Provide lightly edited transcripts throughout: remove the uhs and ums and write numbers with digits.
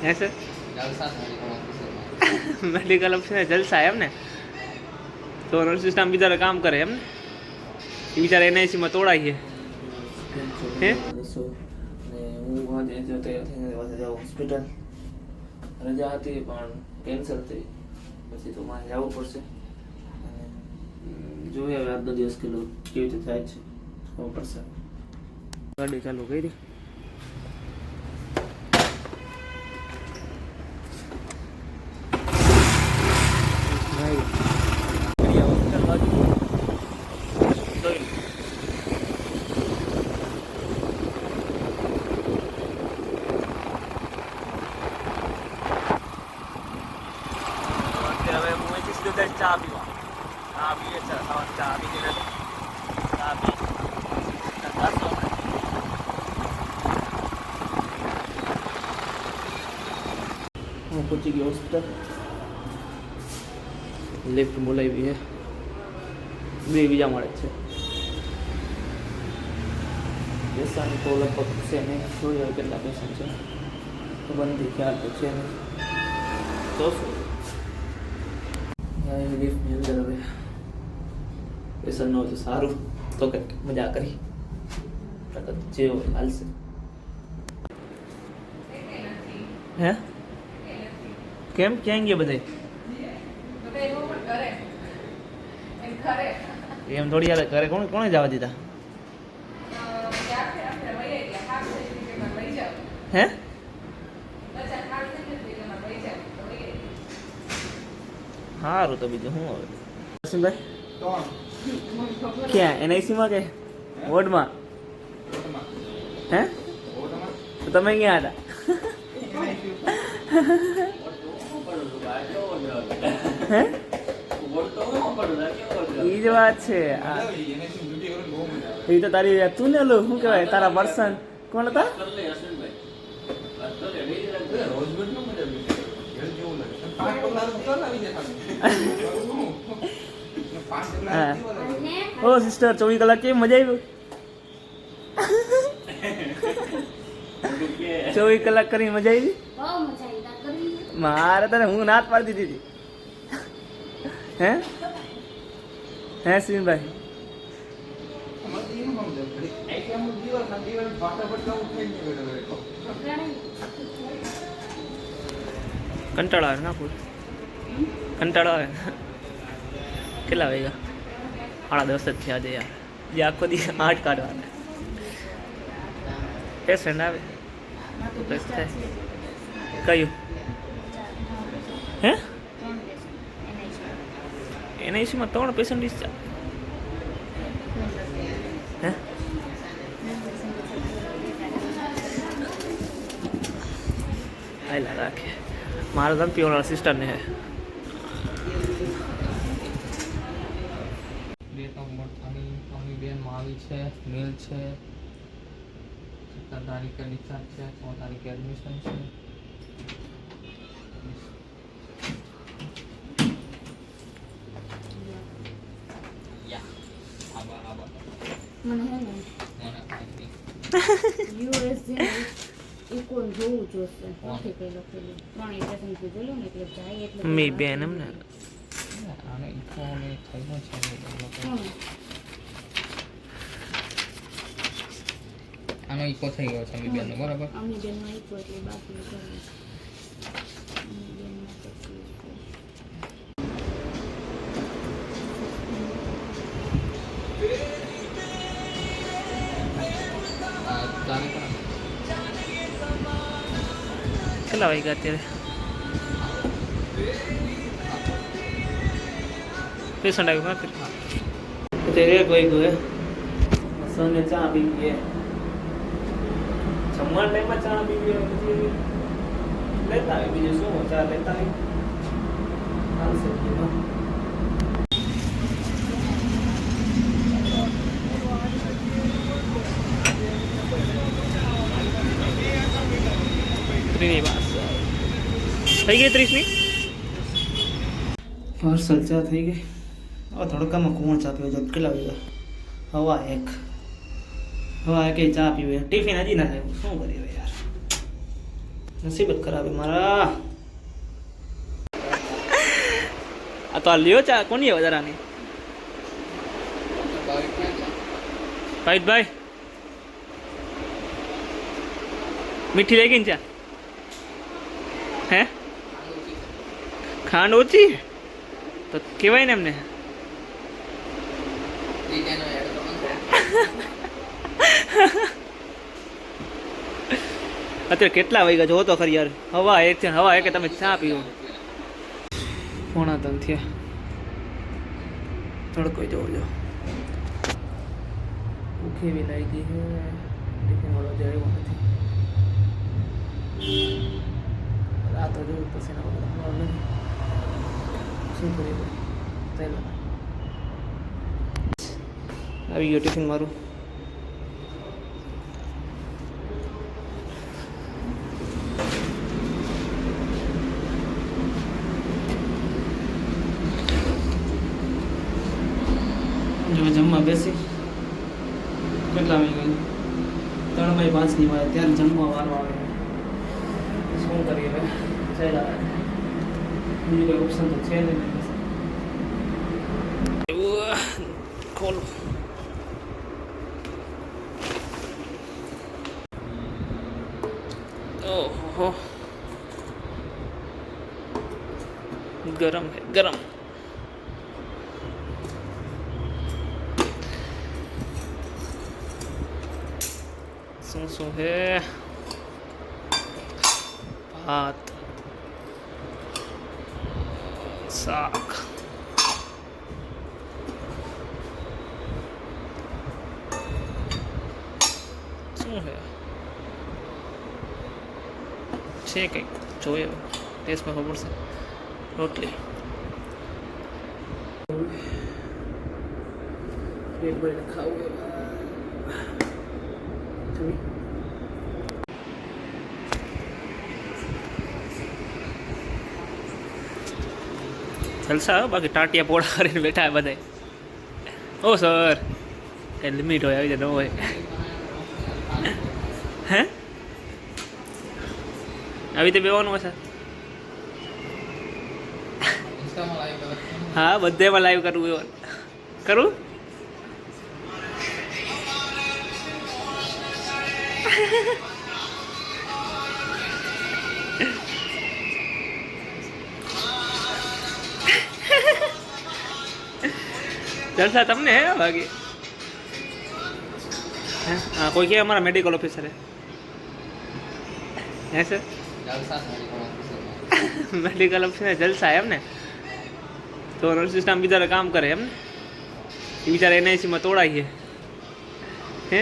હે sir medical officer જલસા એમ ને તો નર્સ સિસ્ટમ બિચારા કામ કરે એમ ને એ બિચારા એનઆઈસીમાં તોડાય છે હે હું હોસ્પિટલ રજા હતી પણ કેન્સલ થઈ પછી તો મારે જવું પડશે જોઈએ હવે આજનો દિવસ કેવી રીતે થાય છે ખબર પડશે. ગાડી ચાલુ કરી ચા પીવા ચા પીએ ચા પી ચા પી હું પહોંચી ગયો હોસ્પિટલ. લિફ્ટ બોલાવી છે બે બીજા મળે છે પેશન્ટ તો લગભગ છે નહીં જોઈએ કેટલા પેશન્ટ છે ખબર નથી ખ્યાલ તો છે નહીં જોશું લિફ્ટની અંદર હવે પેશન્ટ ન હોય તો સારું તો કંઈક મજા કરી જે હોય હાલશે. હે કેમ ક્યાં ગયા બધા એમ થોડી યાર ઘરે કોણે જવા દીધા હે સારું તો બીજું શું હવે દર્શનભાઈ ક્યાં એનઆઈસીમાં કે વોર્ડમાં હે તો તમે ક્યાં હતા હે એ જ વાત છે એ તો તારી તું ને લો શું કહેવાય તારા પર્સન કોણ હતા હા ઓ સિસ્ટર 24 કલાક કેવી મજા આવી 24 કલાક કરી મજા આવી મારે તને હું નાત પાડી દીધી હે હે સીનભાઈ કંટાળો આવે ના ફૂલ કંટાળો આવે કેટલા વાગ્યા 10:30 જ થયા આજે યાર જે આખો દી 8 કાઢવાના પેશન્ટ આવે તો બસ થાય કયું હે એનઆઈસીમાં 3 પેશન્ટ ડિસ્ચાર્જ હે આયલા રાખે મારા ધમતી વાળા સિસ્ટરને હે 2 નંબર આની બેનમાં આવી છે મેલ છે 17 તારીખે ડિસ્ચાર્જ છે 6 તારીખે એડમિશન છે. મને હે ને યુએસજી ઇકોન જોવું જોશે નથી કઈ લખેલું 3 એપ્લિકેશન થી જોયું ને એટલે જાય એટલે મી બેન એમ ને આને ઇકોન એ થઈનો છે આનો ઇકો થઈ ગયો છે મી બેન નો બરાબર અમી બેન માં ઇકો એટલે બાકી કરવું અમી બેન માં તો કેટલા વાગ્યા અત્યારે પેશન્ટ આવ્યું નથી અત્યારે 1 વાગ્યો હે સૌને ચા પી ગયે જમવાના ટાઈમમાં ચા પી ગયો પછી લેતા આવે બીજું શું ચા લેતા આવે હાલશે ત્રીની બસ થઈ ગઈ 30ની પાર્સલ ચા થઈ ગઈ હવે તડકામાં કોણ ચા પીવે છે કેટલા વાગ્યા 1:30 હવે કે ચા પીવે ટિફિન હજી ના થાય શું કરીએ યાર નસીબ જ ખરાબ છે મારા. આ તો આ લ્યો ચા કોની વધારાની ભાઈ મીઠી લઈ ગઈ ને ચા હે ખાંડ ઓછી તો કહેવાય ને એમને અત્યારે કેટલા વાગ્યા જો તો ખરી યાર હવા એક છે હવા એક તમે ચા પીવો 2:45 થયા તડકો જોવો જો ભૂખી બી લાગી છે ટિફિન વાળો જાય નથી આ તો જોયું પછી ના બધા શું કરીએ આવી ગયો ટિફિન મારું જો જમવા બેસી કેટલા વાગે ગયું 3:05 વાગે ત્યારે જમવા વારો આવે શું કરીએ હવે ચાલ્યા બીજું કોઈ ઓપ્શન તો છે નહીં ખોલો ઓહો ગરમ है गरम શું હે ભાત શાક શું હે છે કંઈક જોઈએ ટેસ્ટમાં ખબર છે રોટલી પેટ ભરીને ખાવું જલસા બાકી ટાટિયા પોળા કરીને બેઠા બધા ઓ સર કઈ લિમિટ હોય આવી જાય ન હોય હે આવી રીતે બેવાનું હોય સર હા બધેમાં લાઈવ કરવું એવું કરું જલસા તમને હે બાકી હા કોઈ કે અમારા મેડિકલ ઓફિસર હે સર મેડિકલ ઓફિસર જલસા એમ ને તો સિસ્ટમ બિચારા કામ કરે એમ ને એ બિચારા એનઆઈસીમાં તોડાઈએ હે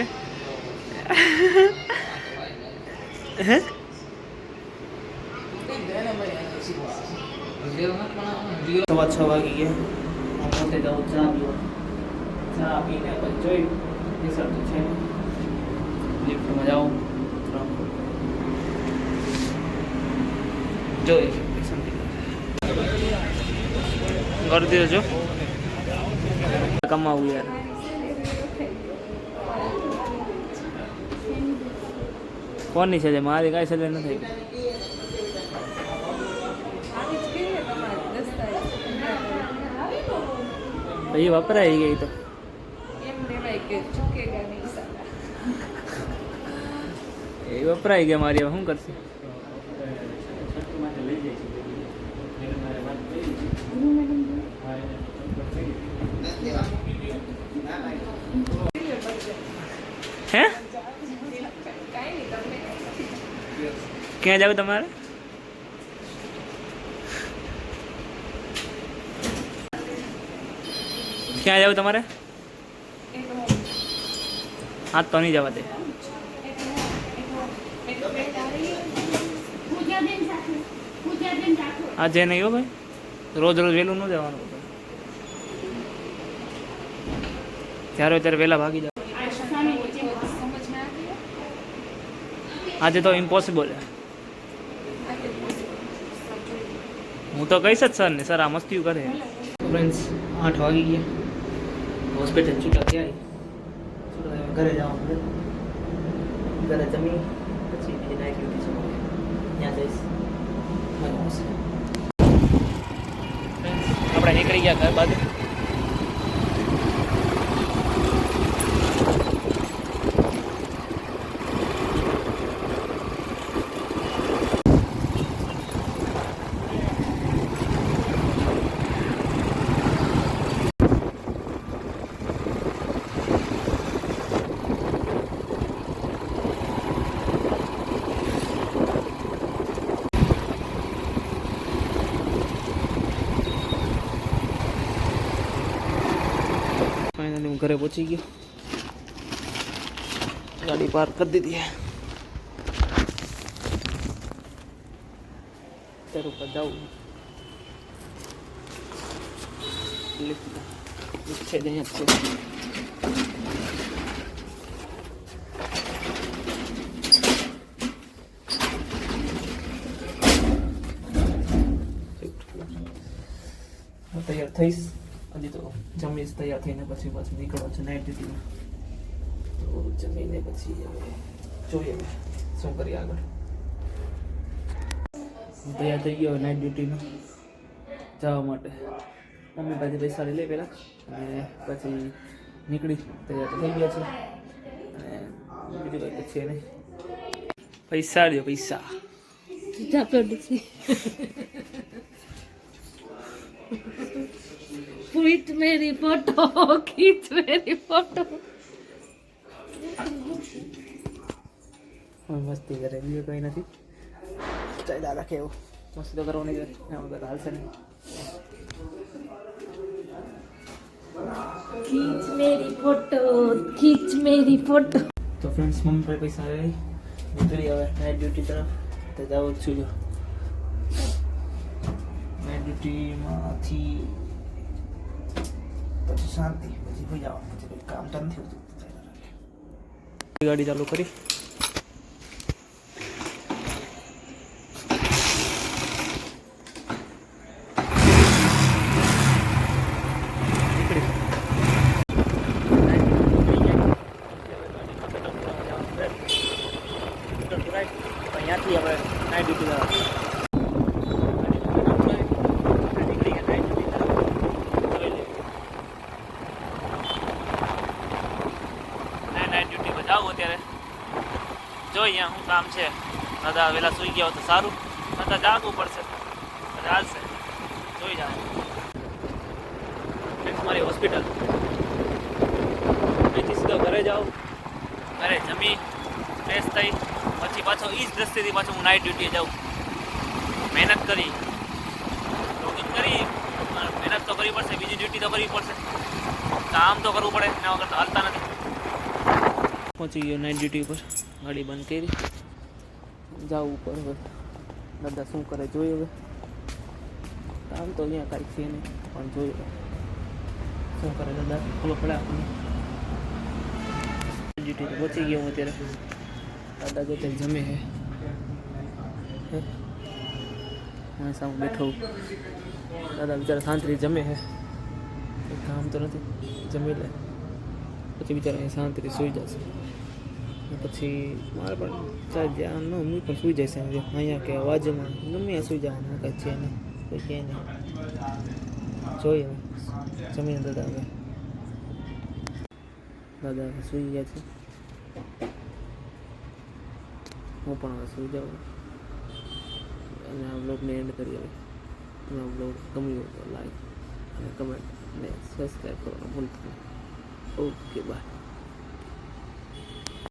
હે 6:15 વાગી ગયા પોતે જાઉં ચા પીવા ચા પીને પછી જોઈ રિઝલ્ટ છે લિફ્ટમાં જાઉં જોઈ કરી દીધો છો કમાવું યાર કોની છે મારી કાંઈ સજે નથી એ વપરાય ગઈ તો એ વપરાઈ ગયા મારી હવે શું કરશે હે ક્યાં જાવ તમારે ક્યાં જાવ તમારે હા તો નહીં જવા દે આજે નહીં હો ભાઈ રોજ રોજ વહેલું ન જવાનું જ્યારે ત્યારે વહેલા ભાગી જાવ આજે તો ઇમ્પોસિબલ હું તો કહીશ જ સર ને સર આ મસ્તી કરે ફ્રેન્ડ્સ 8 વાગી ગયા હોસ્પિટલ છૂટા થયા ઘરે જવાનું ઘરે જમી પછી બીજી નાઇટ ડ્યુટી છે ત્યાં આવશે. આપણે નીકળી ગયા ઘર બાજુ. ફાઇનલી હું ઘરે પહોંચી ગયો. ગાડી પાર્ક કરી દીધી. અત્યારે ઉપર જાઉં લિફ્ટ છે જ અહીંયા જ છે. હું તૈયાર થઈશ. હજી તો જમીશ, તૈયાર થઈને પછી પાછું નીકળવાનું છે નાઇટ ડ્યુટીમાં. તો જમીને પછી હવે જોઈએ શું કરીએ આગળ. હું તૈયાર થઈ ગયો નાઇટ ડ્યુટીમાં જવા માટે. મમ્મી પાસે પૈસા લઈ લે પહેલાં અને પછી નીકળી તૈયાર થઈ ગયા છે. અને બીજું કંઈ પછી નહીં. પૈસા દો પૈસા. खींच मेरी फोटो, खींच मेरी फोटो. મસ્તી કરે, બીજું કંઈ નથી. ચાલ્યા રાખે એવું મસ્તી તો કરવાની છે. એના વગર હાલશે નહીં. खींच मेरी फोटो, खींच मेरी फोटो. તો ફ્રેન્ડ્સ, મમ્મી પાસે પૈસા આવી નીકળી હવે નાઇટ ડ્યુટી તરફ. તો જાઉં જ છું. જો નાઇટ ડ્યુટીમાંથી પછી શાંતિ, પછી હોઈ જવાનું, પછી કંઈ કામ તો નથી હોતું. ગાડી ચાલુ કરી. અહીંયાથી હવે નાઇટ ડ્યુટી જાઉં અત્યારે. જો અહીંયા શું કામ છે. દાદા વહેલા સૂઈ ગયા હોય તો સારું, દાદા જાગવું પડશે. ચાલશે, જોઈ જાય. મારી હોસ્પિટલ અહીંથી સીધો ઘરે જાઓ. ઘરે જમી ફ્રેશ થઈ પછી પાછો એ જ રસ્તેથી પાછો હું નાઇટ ડ્યુટીએ જાઉં. મહેનત કરી લોગિન કરી મહેનત તો કરવી પડશે. બીજી ડ્યુટી તો કરવી પડશે. કામ તો કરવું પડે. એના વગર તો હાલતા નથી. પહોંચી ગયો નાઇટ ડ્યુટી ઉપર. ગાડી બંધ કરી જાવું ઉપર. હવે દાદા શું કરે જોઈએ. હવે કામ તો અહીંયા કાંઈ છે નહીં, પણ જોઈએ શું કરે દાદા. ખબર પડે આપણને. ડ્યુટી પહોંચી ગયો હું અત્યારે. દાદા જો ત્યાં જમે છે. હું સામે બેઠો. દાદા બિચારા શાંતિથી જમે છે. કંઈ કામ તો નથી. જમી લે પછી બિચારા અહીંયા શાંતિથી સૂઈ જશે. પછી મારે પણ ચાલ જ્યાં ન હું પણ સૂઈ જશે. અહીંયા કે અવાજમાં ગમે ત્યાં સૂઈ જવાનું. કંઈ છે નહીં, કોઈ કહે નહીં. જોઈએ હવે જમીને દાદા હવે સૂઈ ગયા છે. હું પણ હવે સૂઈ જાઉં અને આ બ્લોગને એન્ડ કરી. હવે આ બ્લોગ ગમ્યો હોય તો લાઈક અને કમેન્ટ અને સબસ્ક્રાઈબ કરવાનું ભૂલતા નહીં. Okay bye.